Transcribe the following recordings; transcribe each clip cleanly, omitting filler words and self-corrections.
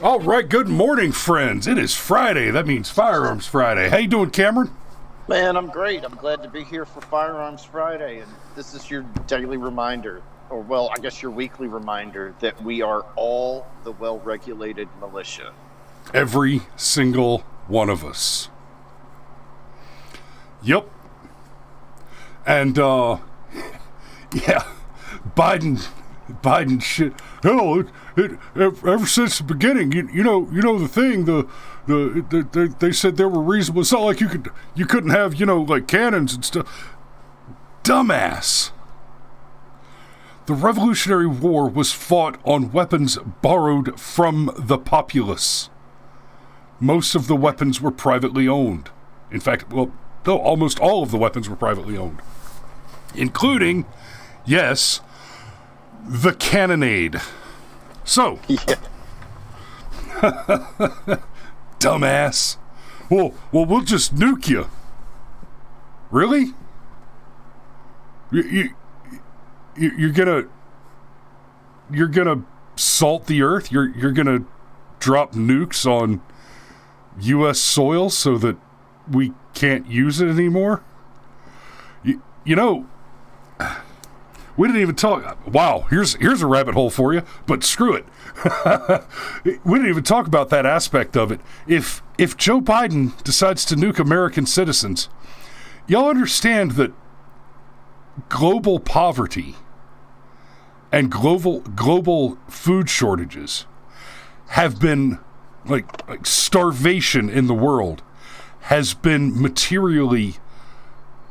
All right, good morning, friends. It is Friday. That means Firearms Friday. How you doing, Cameron? Man, I'm great. I'm glad to be here for Firearms Friday, and this is your daily reminder, or well, I guess your weekly reminder, that we are all the well-regulated militia. Every single one of us. Yep. And, yeah, Biden shit. Hell, ever since the beginning, you know the thing. They said there were reasons. It's not like you couldn't have like cannons and stuff. Dumbass. The Revolutionary War was fought on weapons borrowed from the populace. Most of the weapons were privately owned. In fact, almost all of the weapons were privately owned, including, yes, the cannonade. So, Yeah. dumbass. Well, we'll just nuke you. Really? You're gonna salt the earth? You're gonna drop nukes on U.S. soil so that we can't use it anymore? We didn't even talk. Wow, here's a rabbit hole for you, but screw it. We didn't even talk about that aspect of it. If Joe Biden decides to nuke American citizens, y'all understand that global poverty and global food shortages have been like starvation in the world has been materially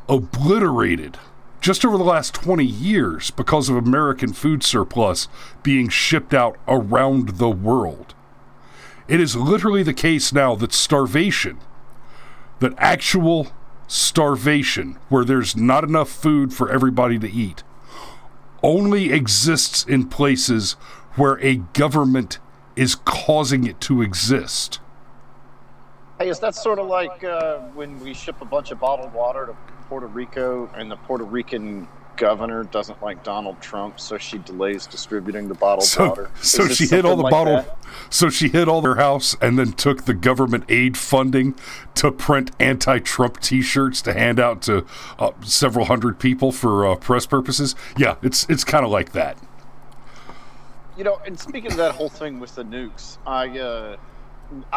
obliterated just over the last 20 years because of American food surplus being shipped out around the world. It is literally the case now that actual starvation, where there's not enough food for everybody to eat, only exists in places where a government is causing it to exist. Hey, is that sort of like when we ship a bunch of bottled water to Puerto Rico and the Puerto Rican governor doesn't like Donald Trump, so she delays distributing the bottled water? So she hid all the bottled. So she hid all their house and then took the government aid funding to print anti-Trump T-shirts to hand out to several hundred people for press purposes. Yeah, it's kind of like that. And speaking of that whole thing with the nukes, I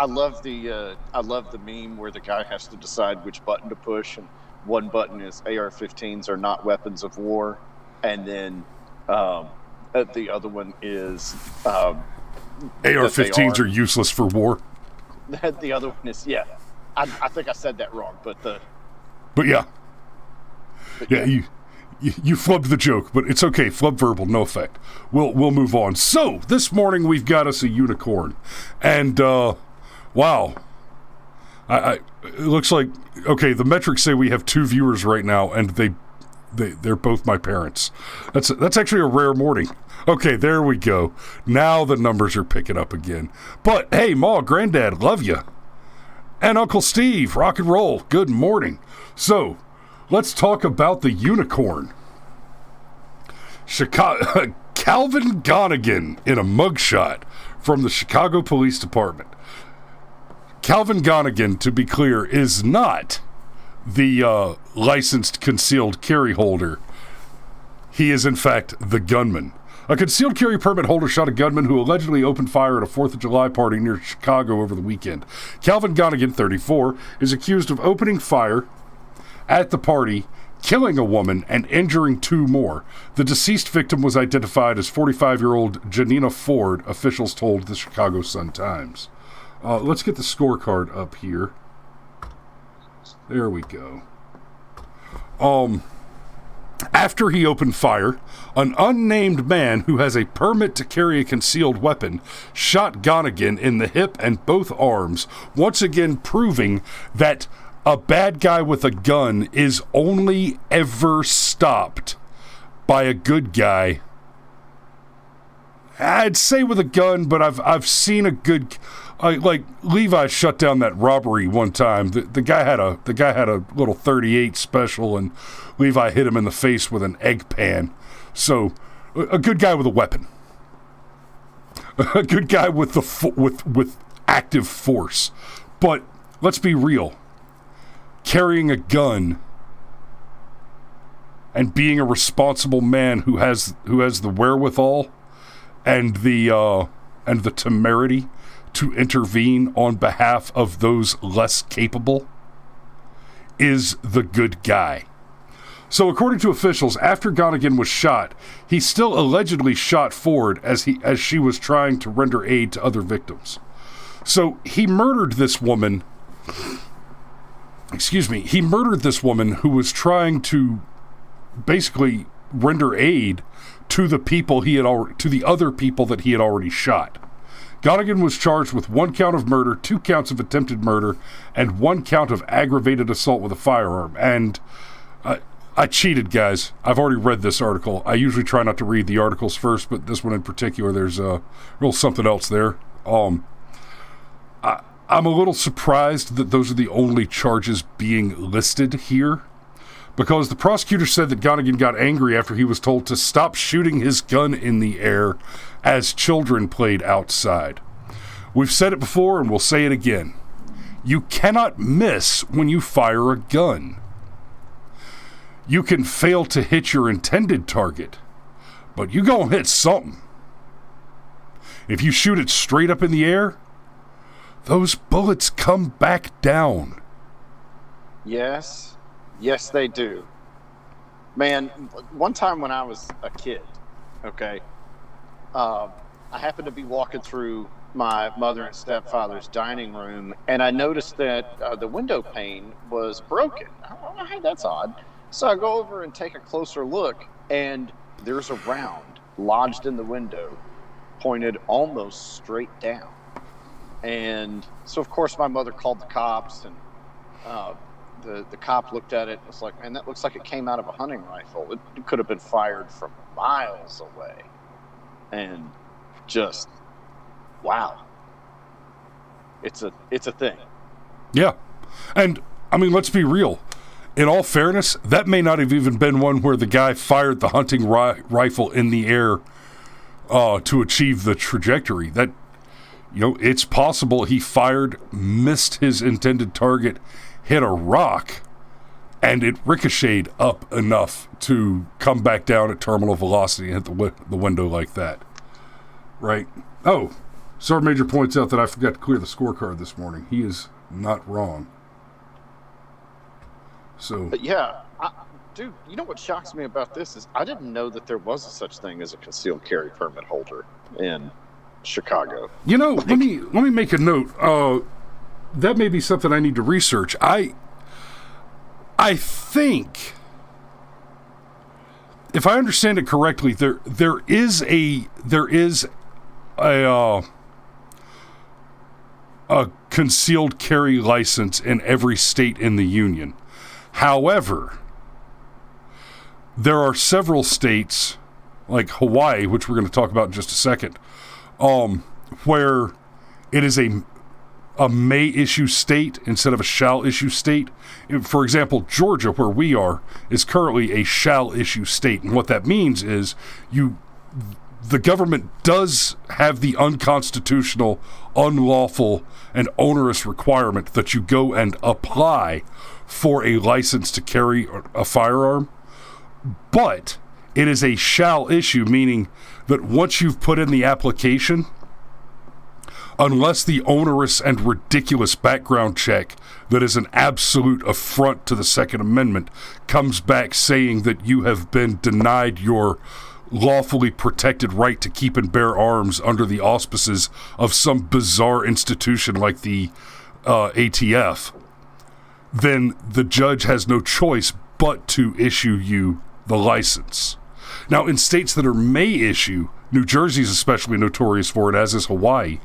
love the meme where the guy has to decide which button to push, and one button is AR-15s are not weapons of war, and then the other one is AR-15s are useless for war. The other one is I think I said that wrong, but yeah. You flubbed the joke, but it's okay. Flub verbal, no effect. We'll move on. So this morning we've got us a unicorn, and wow, it looks like the metrics say we have 2 viewers right now, and they're both my parents. That's actually a rare morning. Okay, there we go. Now the numbers are picking up again. But hey, Ma, Granddad, love you, and Uncle Steve, rock and roll. Good morning. So let's talk about the unicorn. Calvin Gonigan in a mugshot from the Chicago Police Department. Calvin Gonigan, to be clear, is not the licensed concealed carry holder. He is, in fact, the gunman. A concealed carry permit holder shot a gunman who allegedly opened fire at a 4th of July party near Chicago over the weekend. Calvin Gonigan, 34, is accused of opening fire at the party, killing a woman, and injuring 2 more. The deceased victim was identified as 45-year-old Janina Ford, officials told the Chicago Sun-Times. Let's get the scorecard up here. There we go. After he opened fire, an unnamed man who has a permit to carry a concealed weapon shot Gonigan in the hip and both arms, once again proving that a bad guy with a gun is only ever stopped by a good guy. I'd say with a gun, but I've seen a good, like Levi shut down that robbery one time. The guy had a little .38 special, and Levi hit him in the face with an egg pan. So a good guy with a weapon. a good guy with with active force. But let's be real. Carrying a gun and being a responsible man who has the wherewithal and the temerity to intervene on behalf of those less capable is the good guy. So according to officials, after Gonigan was shot, he still allegedly shot Ford as she was trying to render aid to other victims. So he murdered this woman. He murdered this woman who was trying to basically render aid to the other people that he had already shot. Gonigan was charged with 1 count of murder, 2 counts of attempted murder, and 1 count of aggravated assault with a firearm. And I cheated, guys. I've already read this article. I usually try not to read the articles first, but this one in particular, there's a real something else there. I'm a little surprised that those are the only charges being listed here, because the prosecutor said that Gonigan got angry after he was told to stop shooting his gun in the air as children played outside. We've said it before and we'll say it again. You cannot miss when you fire a gun. You can fail to hit your intended target, but you gonna hit something. If you shoot it straight up in the air, those bullets come back down. Yes, they do. Man, one time when I was a kid, okay, I happened to be walking through my mother and stepfather's dining room, and I noticed that the window pane was broken. Oh, hey, that's odd. So I go over and take a closer look, and there's a round lodged in the window, pointed almost straight down. And so, of course, my mother called the cops, and the cop looked at it and was like, man, that looks like it came out of a hunting rifle. It could have been fired from miles away. And just, wow. It's a thing. Yeah. And, I mean, let's be real. In all fairness, that may not have even been one where the guy fired the hunting rifle in the air to achieve the trajectory. That, it's possible he fired, missed his intended target, hit a rock, and it ricocheted up enough to come back down at terminal velocity and hit the window like that. Right? Oh, Sergeant Major points out that I forgot to clear the scorecard this morning. He is not wrong. So, but yeah, dude, you know what shocks me about this is I didn't know that there was a such thing as a concealed carry permit holder in Chicago. Let me make a note. That may be something I need to research. I think, if I understand it correctly, there is a concealed carry license in every state in the union. However, there are several states, like Hawaii, which we're going to talk about in just a second, where it is a may issue state instead of a shall issue state. For example, Georgia, where we are, is currently a shall issue state. And what that means is the government does have the unconstitutional, unlawful, and onerous requirement that you go and apply for a license to carry a firearm, but it is a shall issue, meaning that once you've put in the application, unless the onerous and ridiculous background check that is an absolute affront to the Second Amendment comes back saying that you have been denied your lawfully protected right to keep and bear arms under the auspices of some bizarre institution like the ATF, then the judge has no choice but to issue you the license. Now, in states that are may issue, New Jersey is especially notorious for it, as is Hawaii,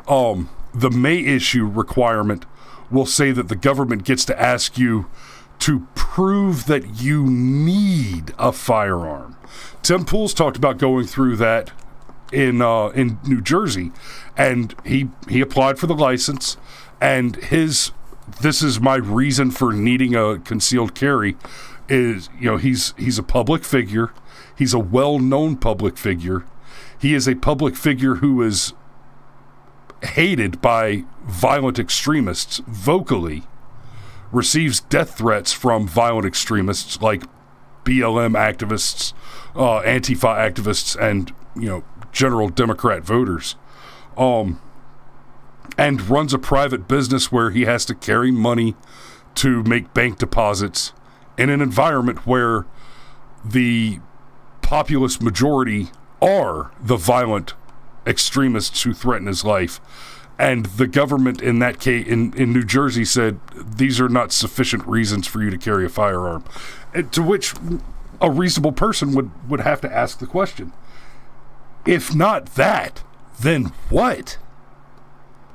the may issue requirement will say that the government gets to ask you to prove that you need a firearm. Tim Pools talked about going through that in New Jersey, and he applied for the license, and this is my reason for needing a concealed carry is, he's a public figure. He's a well-known public figure. He is a public figure who is hated by violent extremists vocally, receives death threats from violent extremists like BLM activists, Antifa activists, and, general Democrat voters. And runs a private business where he has to carry money to make bank deposits in an environment where the populist majority are the violent extremists who threaten his life. And the government in that case, in New Jersey, said these are not sufficient reasons for you to carry a firearm. To which a reasonable person would have to ask the question, if not that, then what?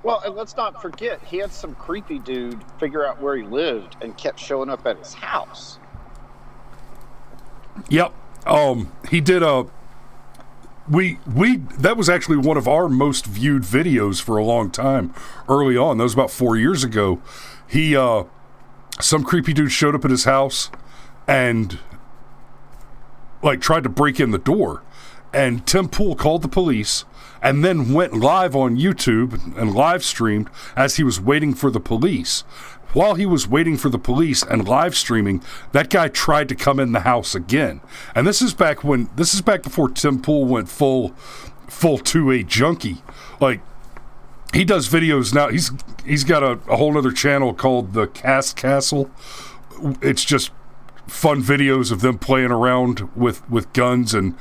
Well, and let's not forget, he had some creepy dude figure out where he lived and kept showing up at his house. Yep. He did that was actually one of our most viewed videos for a long time early on. That was about 4 years ago. He, some creepy dude showed up at his house and tried to break in the door, and Tim Pool called the police and then went live on YouTube and live streamed as he was waiting for the police. While he was waiting for the police and live streaming, that guy tried to come in the house again. And this is back before Tim Pool went full 2A junkie. He does videos now. He's got a whole other channel called the Cast Castle. It's just fun videos of them playing around with guns and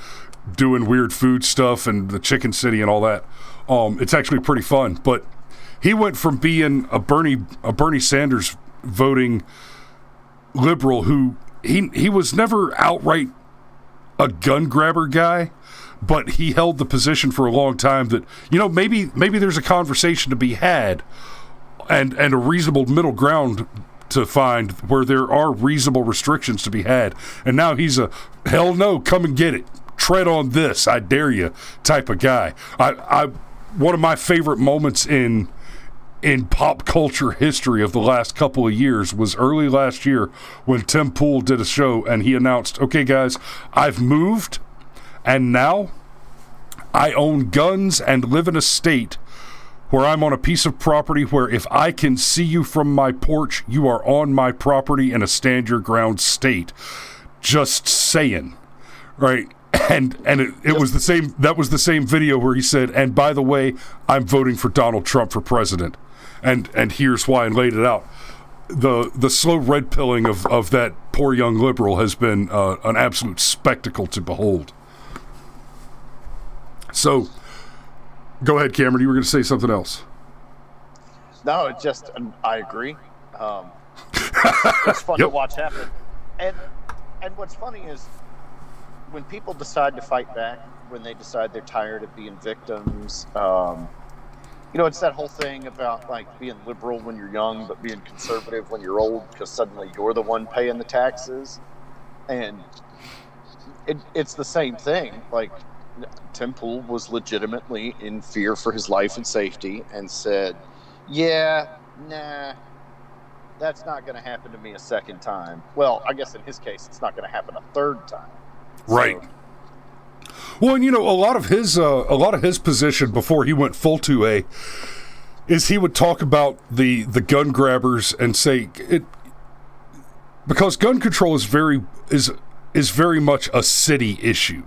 doing weird food stuff and the Chicken City and all that. It's actually pretty fun. But he went from being a Bernie Sanders voting liberal who he was never outright a gun grabber guy, but he held the position for a long time that, maybe there's a conversation to be had and a reasonable middle ground to find where there are reasonable restrictions to be had. And now he's a hell no, come and get it. Tread on this, I dare you type of guy. I one of my favorite moments in pop culture history of the last couple of years was early last year when Tim Pool did a show and he announced, okay guys, I've moved and now I own guns and live in a state where I'm on a piece of property where if I can see you from my porch, you are on my property in a stand your ground state. Just saying, right? And it was the same. That was the same video where he said, and by the way, I'm voting for Donald Trump for president, and here's why, and laid it out. The slow red pilling of that poor young liberal has been an absolute spectacle to behold. So, go ahead, Cameron. You were going to say something else. No, it just I agree. It's fun to watch happen, and what's funny is, when people decide to fight back, when they decide they're tired of being victims, it's that whole thing about being liberal when you're young, but being conservative when you're old, because suddenly you're the one paying the taxes. And it's the same thing. Tim Pool was legitimately in fear for his life and safety and said, yeah, nah, that's not going to happen to me a second time. Well, I guess in his case, it's not going to happen a third time. Right. Well, and a lot of his position before he went full 2A is he would talk about the gun grabbers and say it because gun control is very much a city issue,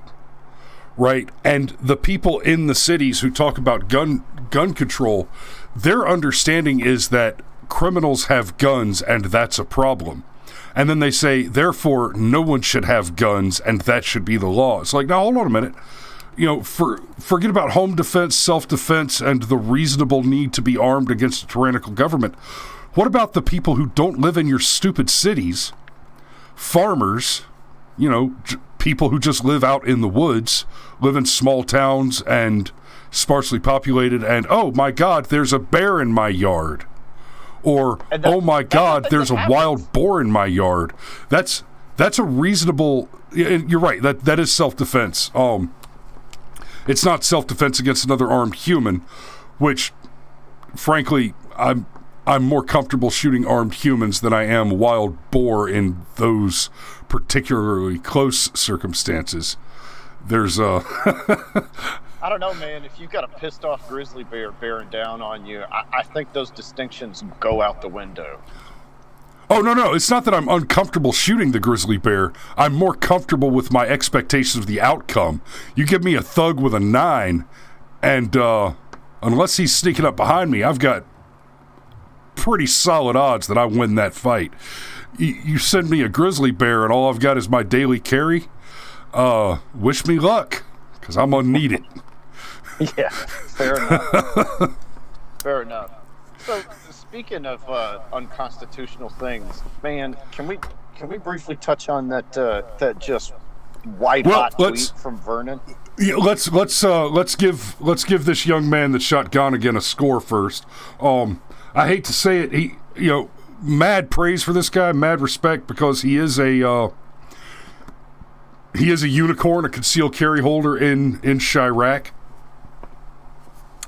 right? And the people in the cities who talk about gun control, their understanding is that criminals have guns and that's a problem. And then they say, therefore, no one should have guns, and that should be the law. It's now, hold on a minute. Forget about home defense, self-defense, and the reasonable need to be armed against a tyrannical government. What about the people who don't live in your stupid cities? Farmers, people who just live out in the woods, live in small towns and sparsely populated, and, oh, my God, there's a bear in my yard. Or, oh my God, there's a wild boar in my yard. That's a reasonable. You're right. That is self-defense. It's not self-defense against another armed human, which, frankly, I'm more comfortable shooting armed humans than I am wild boar in those particularly close circumstances. There's I don't know, man. If you've got a pissed off grizzly bear bearing down on you, I think those distinctions go out the window. Oh, no. It's not that I'm uncomfortable shooting the grizzly bear. I'm more comfortable with my expectations of the outcome. You give me a thug with a 9, and unless he's sneaking up behind me, I've got pretty solid odds that I win that fight. You send me a grizzly bear, and all I've got is my daily carry. Wish me luck, because I'm gonna need it. Yeah, fair enough. Fair enough. So, speaking of unconstitutional things, man, can we briefly touch on that just white hot tweet from Vernon? Yeah, let's give this young man that shot Gonigan a score first. I hate to say it, mad praise for this guy, mad respect, because he is a unicorn, a concealed carry holder in Chirac.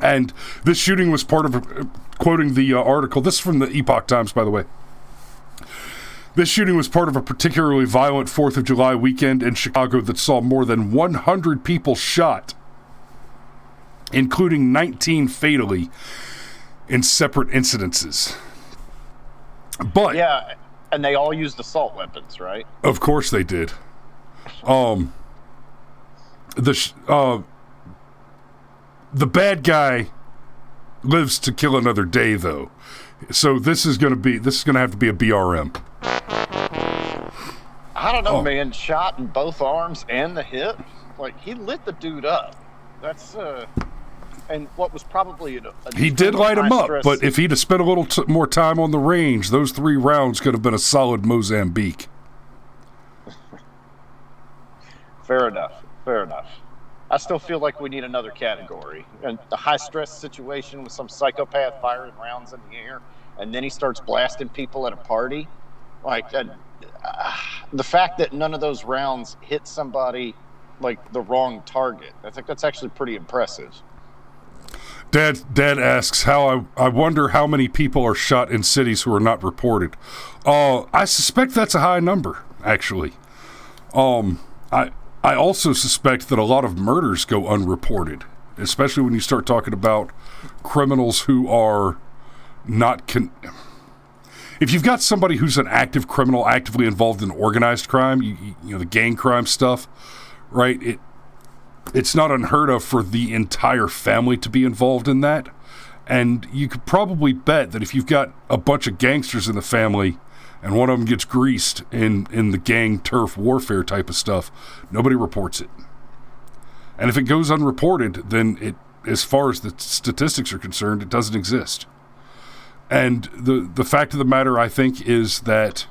And this shooting was part of, quoting the article, this is from the Epoch Times, by the way. This shooting was part of a particularly violent 4th of July weekend in Chicago that saw more than 100 people shot, including 19 fatally in separate incidences. But yeah, and they all used assault weapons, right? Of course they did. The bad guy lives to kill another day, though. So this is going to have to be a BRM. I don't know, man. Shot in both arms and the hip. Like, he lit the dude up. That's and what was probably he did light him up, but if he'd have spent a little more time on the range, those 3 rounds could have been a solid Mozambique. Fair enough. I still feel like we need another category. And the high-stress situation with some psychopath firing rounds in the air, and then he starts blasting people at a party. Like, the fact that none of those rounds hit somebody, like, the wrong target, I think that's actually pretty impressive. Dad asks, I wonder how many people are shot in cities who are not reported. I suspect that's a high number, actually. I also suspect that a lot of murders go unreported, especially when you start talking about criminals who are not... If you've got somebody who's an active criminal, actively involved in organized crime, you know, the gang crime stuff, right? It's not unheard of for the entire family to be involved in that. And you could probably bet that if you've got a bunch of gangsters in the family and one of them gets greased in the gang turf warfare type of stuff, nobody reports it. And if it goes unreported, then as far as the statistics are concerned, it doesn't exist. And the fact of the matter, I think, is that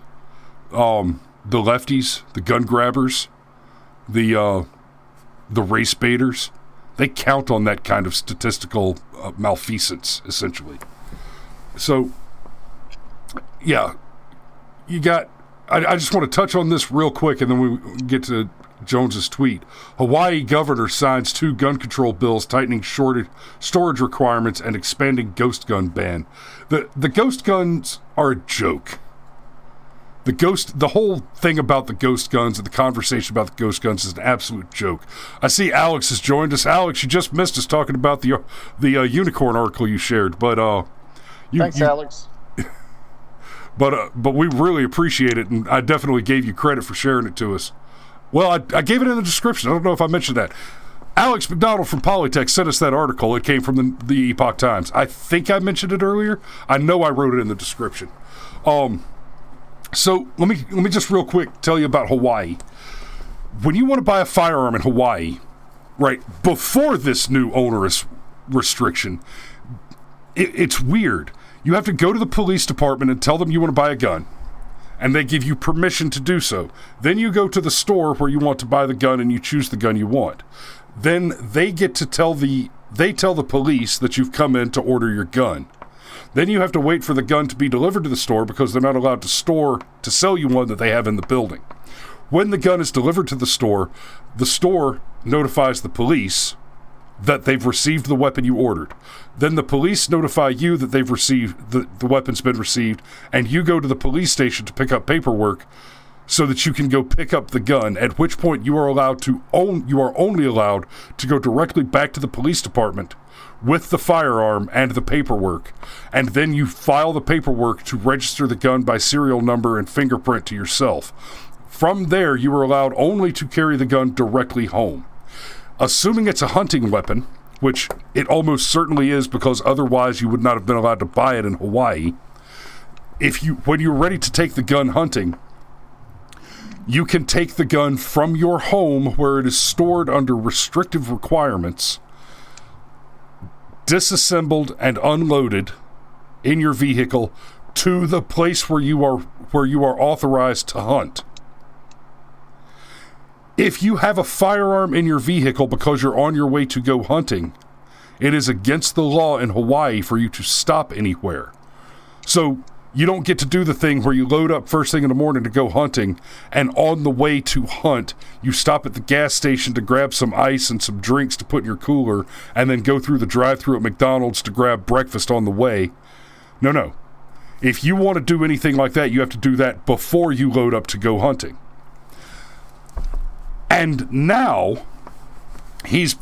the lefties, the gun grabbers, the race baiters, they count on that kind of statistical malfeasance, essentially. So, yeah, you got... I just want to touch on this real quick, and then we get to Jones's tweet. Hawaii governor signs 2 gun control bills tightening storage requirements and expanding ghost gun ban. The ghost guns are a joke. The whole thing about the ghost guns and the conversation about the ghost guns is an absolute joke. I see Alex has joined us. Alex, you just missed us talking about the unicorn article you shared, but thanks, Alex. But we really appreciate it, and I definitely gave you credit for sharing it to us. Well, I gave it in the description. I don't know if I mentioned that. Alex MacDonald from Politek sent us that article. It came from the Epoch Times. I think I mentioned it earlier. I know I wrote it in the description. So let me just real quick tell you about Hawaii. When you want to buy a firearm in Hawaii, right, before this new onerous restriction, it's weird. You have to go to the police department and tell them you want to buy a gun, and they give you permission to do so. Then you go to the store where you want to buy the gun and you choose the gun you want. Then they get to tell the police that you've come in to order your gun. Then you have to wait for the gun to be delivered to the store because they're not allowed to sell you one that they have in the building. When the gun is delivered to the store notifies the police that they've received the weapon you ordered. Then the police notify you that they've received the weapon's been received, and you go to the police station to pick up paperwork so that you can go pick up the gun, at which point you are only allowed to go directly back to the police department with the firearm and the paperwork, and then you file the paperwork to register the gun by serial number and fingerprint to yourself. From there, you are allowed only to carry the gun directly home. Assuming it's a hunting weapon, which it almost certainly is because otherwise you would not have been allowed to buy it in Hawaii, when you're ready to take the gun hunting, you can take the gun from your home where it is stored under restrictive requirements, disassembled and unloaded in your vehicle to the place where you are authorized to hunt. If you have a firearm in your vehicle because you're on your way to go hunting, it is against the law in Hawaii for you to stop anywhere. So you don't get to do the thing where you load up first thing in the morning to go hunting, and on the way to hunt, you stop at the gas station to grab some ice and some drinks to put in your cooler, and then go through the drive-thru at McDonald's to grab breakfast on the way. No. If you want to do anything like that, you have to do that before you load up to go hunting. And now, he's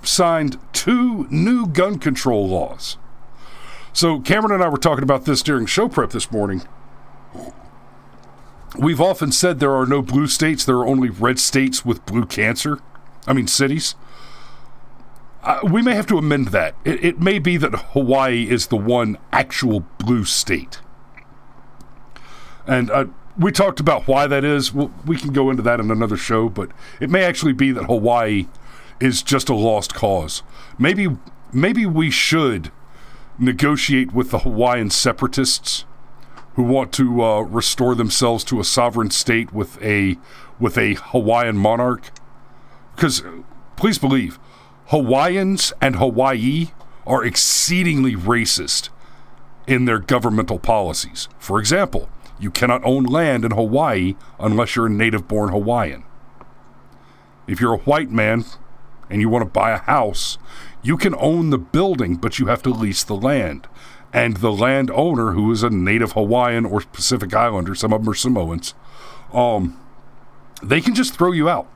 signed 2 new gun control laws. So Cameron and I were talking about this during show prep this morning. We've often said there are no blue states, there are only red states with blue cancer. Cities. We may have to amend that. It may be that Hawaii is the one actual blue state. And we talked about why that is. We can go into that in another show, but it may actually be that Hawaii is just a lost cause. Maybe we should negotiate with the Hawaiian separatists who want to restore themselves to a sovereign state with a Hawaiian monarch. Because please believe, Hawaiians and Hawaii are exceedingly racist in their governmental policies. For example, you cannot own land in Hawaii unless you're a native-born Hawaiian. If you're a white man and you want to buy a house, you can own the building, but you have to lease the land. And the landowner, who is a native Hawaiian or Pacific Islander, some of them are Samoans, they can just throw you out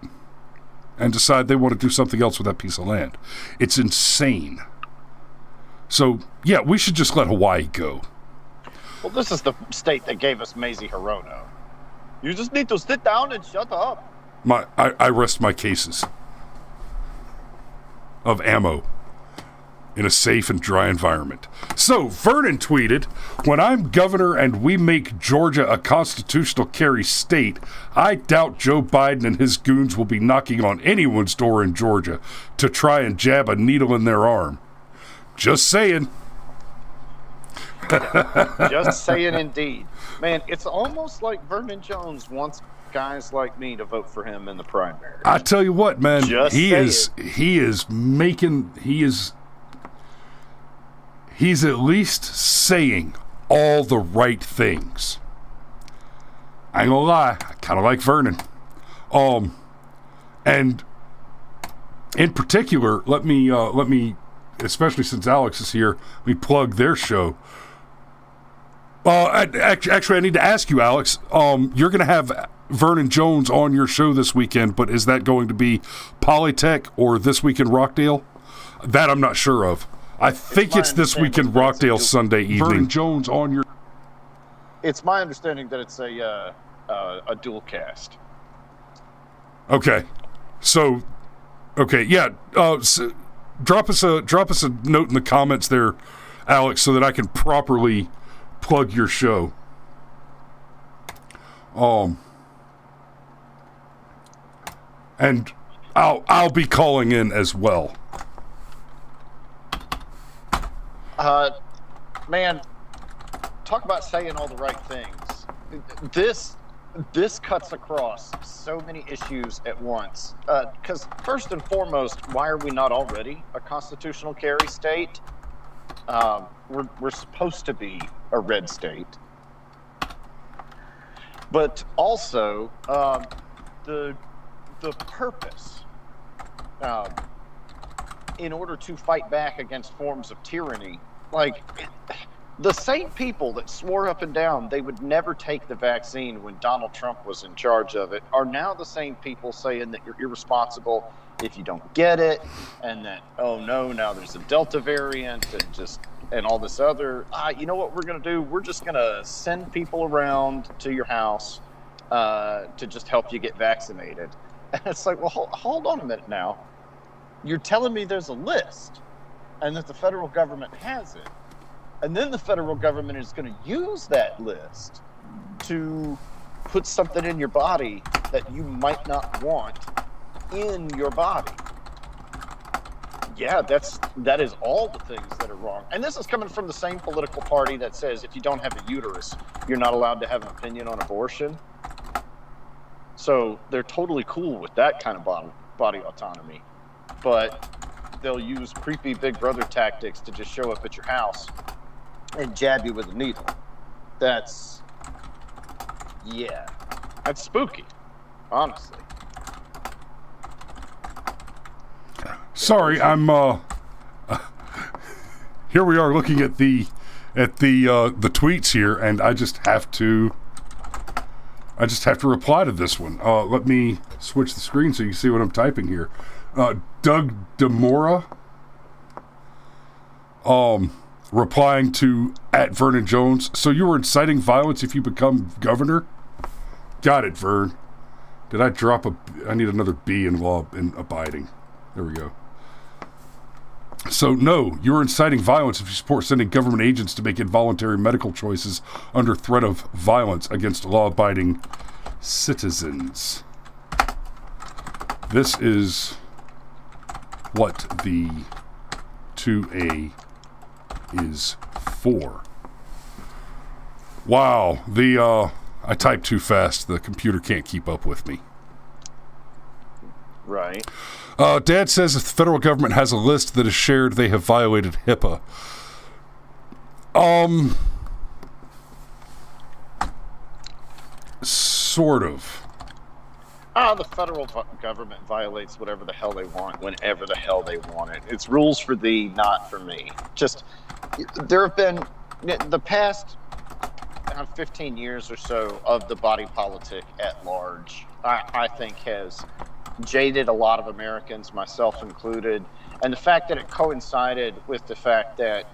and decide they want to do something else with that piece of land. It's insane. So, yeah, we should just let Hawaii go. Well, this is the state that gave us Mazie Hirono. You just need to sit down and shut up. I rest my cases of ammo in a safe and dry environment. So, Vernon tweeted, "When I'm governor and we make Georgia a constitutional carry state, I doubt Joe Biden and his goons will be knocking on anyone's door in Georgia to try and jab a needle in their arm. Just saying." Just saying indeed. Man, it's almost like Vernon Jones wants guys like me to vote for him in the primary. I tell you what, man, he's at least saying all the right things. I ain't gonna lie, I kind of like Vernon. And in particular, let me, especially since Alex is here, let me plug their show. Actually, I need to ask you, Alex. You're going to have Vernon Jones on your show this weekend, but is that going to be Politek or This Week in Rockdale? That I'm not sure of. I think it's This Week in Rockdale Sunday evening. Vernon Jones on your... It's my understanding that it's a dual cast. Okay. So, okay, yeah. Drop us a note in the comments there, Alex, so that I can properly plug your show. And I'll be calling in as well. Man, talk about saying all the right things. This cuts across so many issues at once. Because first and foremost, why are we not already a constitutional carry state? We're supposed to be a red state. But also, the purpose, in order to fight back against forms of tyranny, like The same people that swore up and down they would never take the vaccine when Donald Trump was in charge of it are now the same people saying that you're irresponsible if you don't get it, and that, oh no, now there's a Delta variant and all this other. You know what we're going to do? We're just going to send people around to your house to just help you get vaccinated. And it's like, well, hold on a minute now. You're telling me there's a list and that the federal government has it. And then the federal government is going to use that list to put something in your body that you might not want in your body. Yeah, that is all the things that are wrong. And this is coming from the same political party that says if you don't have a uterus, you're not allowed to have an opinion on abortion. So they're totally cool with that kind of body autonomy. But they'll use creepy Big Brother tactics to just show up at your house and jab you with a needle. That's spooky, honestly. Sorry, I'm here we are looking at the tweets here, and I just have to reply to this one. Let me switch the screen so you can see what I'm typing here. Doug DeMora replying to @Vernon Jones. So you were inciting violence if you become governor? Got it, Vern. Did I drop I need another B in law in abiding. There we go. So no, you're inciting violence if you support sending government agents to make involuntary medical choices under threat of violence against law-abiding citizens. This is what the 2A is for. Wow, I typed too fast. The computer can't keep up with me. Right. Dad says if the federal government has a list that is shared, they have violated HIPAA. Sort of. The federal government violates whatever the hell they want, whenever the hell they want it. It's rules for thee, not for me. Just, there have been, the past 15 years or so of the body politic at large, I think has jaded a lot of Americans, myself included. And the fact that it coincided with the fact that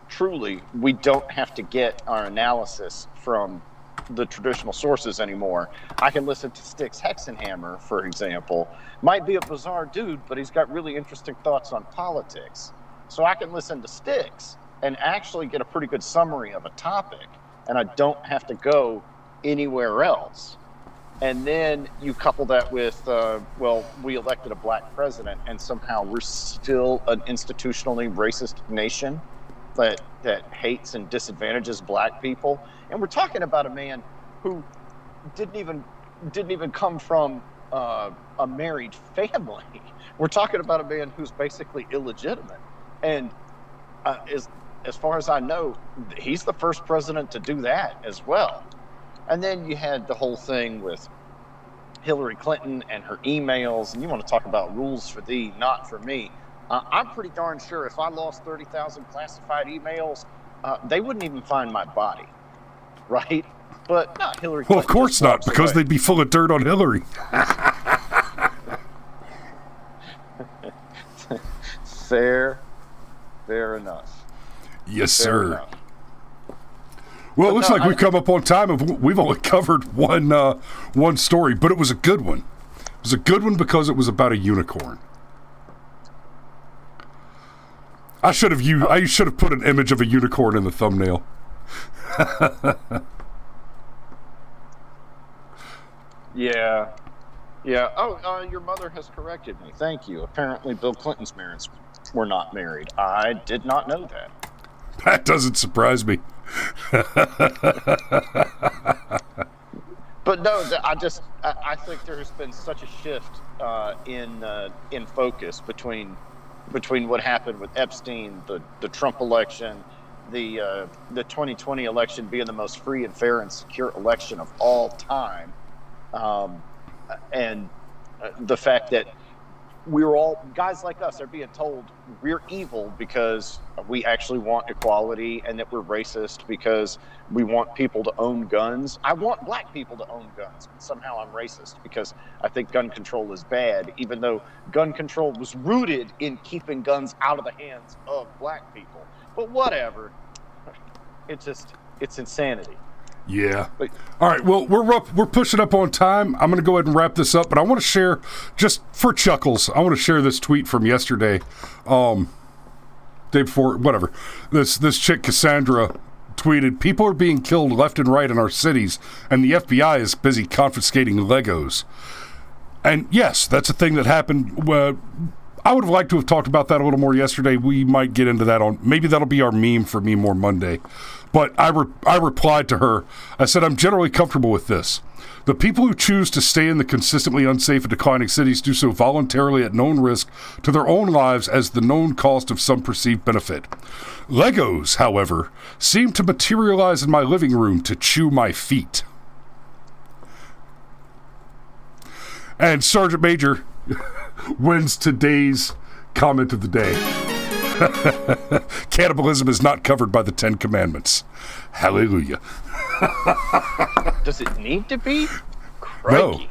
truly we don't have to get our analysis from the traditional sources anymore. I can listen to Styx Hexenhammer, for example. Might be a bizarre dude, but he's got really interesting thoughts on politics. So I can listen to Styx and actually get a pretty good summary of a topic, and I don't have to go anywhere else. And then you couple that with, we elected a black president, and somehow we're still an institutionally racist nation that hates and disadvantages black people. And we're talking about a man who didn't even come from a married family. We're talking about a man who's basically illegitimate. And as far as I know, he's the first president to do that as well. And then you had the whole thing with Hillary Clinton and her emails, and you want to talk about rules for thee, not for me. I'm pretty darn sure if I lost 30,000 classified emails, they wouldn't even find my body, right? But not Hillary Clinton. Well, of course not, because they'd be full of dirt on Hillary. Fair enough. Yes, sir. Well, it looks like we've come up on time, and we've only covered one story, but it was a good one. It was a good one because it was about a unicorn. I should have put an image of a unicorn in the thumbnail. Yeah. Oh, your mother has corrected me. Thank you. Apparently, Bill Clinton's parents were not married. I did not know that. That doesn't surprise me. But no, I think there has been such a shift in focus between what happened with Epstein, the Trump election, the 2020 election being the most free and fair and secure election of all time, and the fact that we're all guys like us are being told we're evil because we actually want equality, and that we're racist because we want people to own guns. I want black people to own guns, but somehow I'm racist because I think gun control is bad, even though gun control was rooted in keeping guns out of the hands of black people. But whatever. It's insanity. Yeah. All right. Well, we're pushing up on time. I'm going to go ahead and wrap this up, but I want to share, just for chuckles, I want to share this tweet from yesterday, day before, whatever. This chick Cassandra tweeted, "People are being killed left and right in our cities, and the FBI is busy confiscating Legos." And yes, that's a thing that happened. I would have liked to have talked about that a little more yesterday. We might get into that maybe that'll be our meme for Me More Monday. But I replied to her. I said, "I'm generally comfortable with this. The people who choose to stay in the consistently unsafe and declining cities do so voluntarily at known risk to their own lives as the known cost of some perceived benefit. Legos, however, seem to materialize in my living room to chew my feet." And Sergeant Major wins today's comment of the day. Cannibalism is not covered by the 10 Commandments. Hallelujah. Does it need to be? Crikey.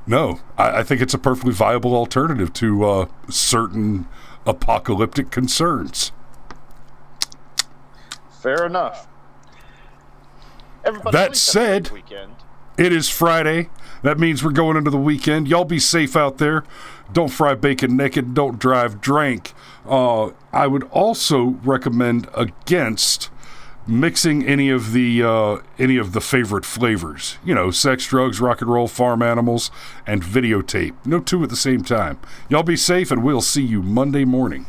No. I think it's a perfectly viable alternative to certain apocalyptic concerns. Fair enough. Everybody, that said, it is Friday. That means we're going into the weekend. Y'all be safe out there. Don't fry bacon naked. Don't drive drunk. I would also recommend against mixing any of the favorite flavors. You know, sex, drugs, rock and roll, farm animals, and videotape. No two at the same time. Y'all be safe, and we'll see you Monday morning.